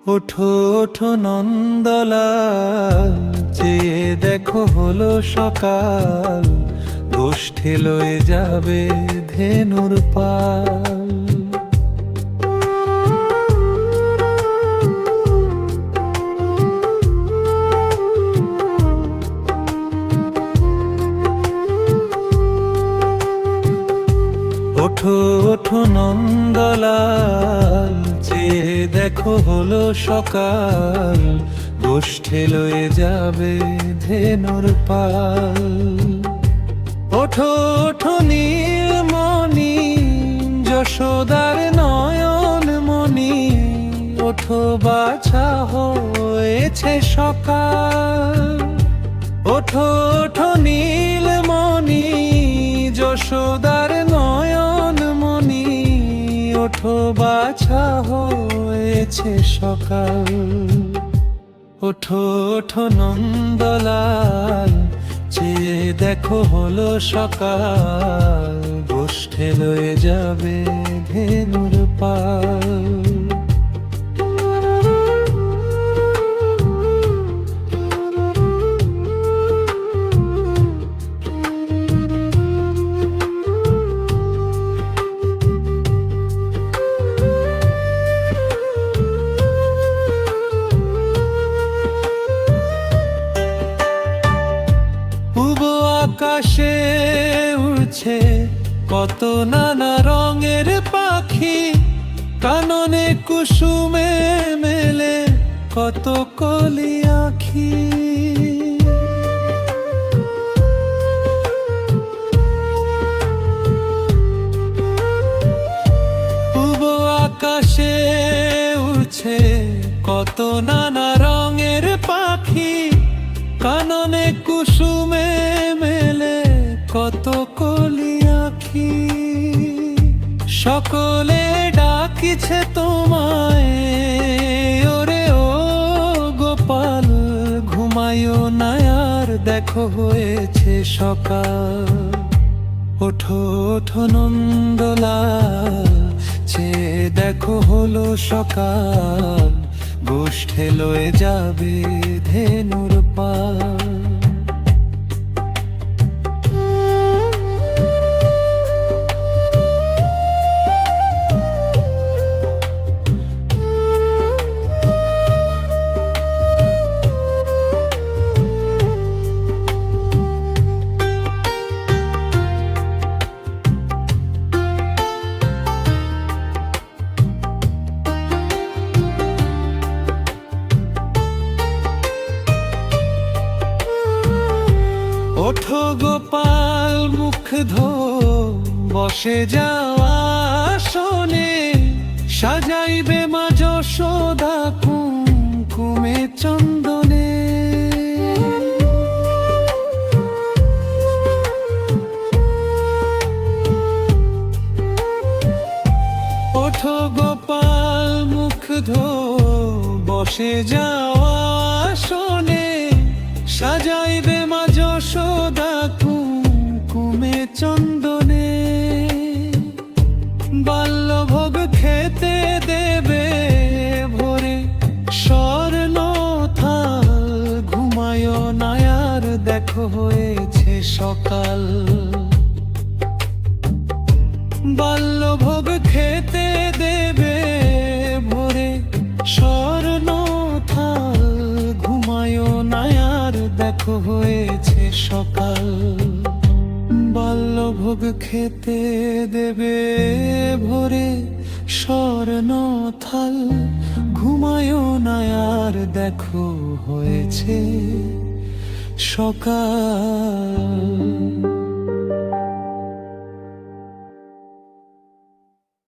ওঠো ওঠো নন্দলাল, চেয়ে দেখো হলো সকাল, গোষ্ঠী লয়ে যাবে ধেনুর পাল। ওঠো ওঠো নন্দলাল, চেয়ে দেখো হলো সকাল, গোষ্ঠী লয়ে যাবে ধেনুর পাল। ওঠো ওঠো নীলমণি, যশোদার নয়ন মণি, ওঠো বাছা হয়েছে সকাল। ওঠো ওঠো নীলমণি, যশোদার নয়ন মণি, ওঠো বাছা হয়েছে সকাল। ওঠো ওঠো নন্দলাল, চেয়ে দেখো হলো সকাল, গোষ্ঠী লয়ে যাবে ধেনুর পাল। আকাশে উড়ছে কত নানা রঙের পাখি, কাননে কুসুমে মেলে কত কলি আঁখি। পূব আকাশে উড়ছে কত নানা রঙের পাখি, কাননে কুসুমে মেলে কত কলি আঁখি। সকলে ডাকিছে তোমায়, ওরে ও গোপাল, ঘুমায়ো না আর দেখো হয়েছে সকাল। ওঠো ওঠো নন্দলাল, চেয়ে দেখো হলো সকাল, গোষ্ঠী লয়ে যাবে ধেনুর পাল। ওঠো গোপাল মুখ ধো, বসে যাওয়া আসনে, সাজাইবে মা যশোদা কুমকুমে চন্দনে। ওঠো গোপাল মুখ ধো, বসে যাওয়া আসনে, সাজাইবে মা যশোদা কুমকুমে চন্দনে। বাল্যভোগ খেতে দেবে ভোরে স্বর্ণ থাল, ঘুমায়ো না আর দেখো হয়েছে সকাল। বাল্যভোগ খেতে দেবে ভোরে স্বর্ণ থাল, ঘুমায়ো না আর দেখো হয়েছে সকাল। বাল্যভোগ খেতে দেবে ভোরে স্বর্ণ থাল, ঘুমায়ো না আর দেখো হয়েছে সকাল।